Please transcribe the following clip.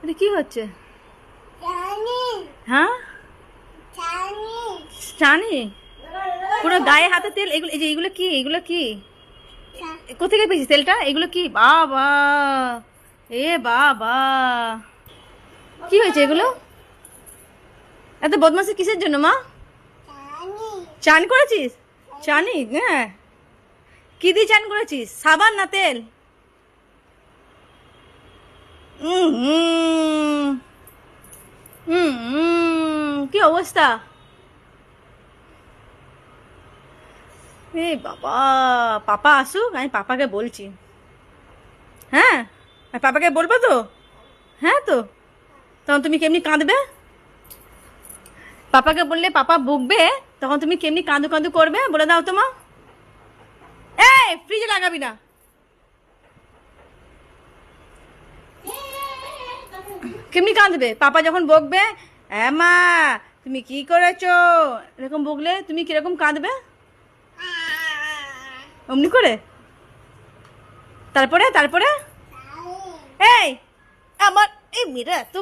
এটা কি হচ্ছে? হ্যাঁ, জানি। পুরো গায়ে হাতে তেল। এগুলো এই যে এগুলো কি? এগুলো কি কোথেকে পেয়েছিস তেলটা? এগুলো কি? বাবা, এ বাবা, কি হয়েছে এগুলো? এত বদমাশি কিসের জন্য মা? চান করেছিস? চানি? হ্যাঁ। কি দিয়ে চান করেছিস? সাবান না তেল? হুম, কি অবস্থা? এ বাবা, পাপা আসুক, আমি পাপাকে বলছি। হ্যাঁ, আর পাপাকে বলবো তো? হ্যাঁ তো, তখন তুমি কেমনি কাঁদবে? পাপাকে বললে পাপা বকবে, তখন তুমি কেমনি কাঁদু কাঁদু করবে বলে দাও তো মা। এই ফ্রিজে লাগাবি না। কেমনি কাঁদবে পাপা যখন বকবে? হ্যাঁ মা, তুমি কি করেছো, এরকম বকলে তুমি কিরকম কাঁদবে? অমনি করে? তারপরে তারপরে এই আমার এই মেয়েরা তো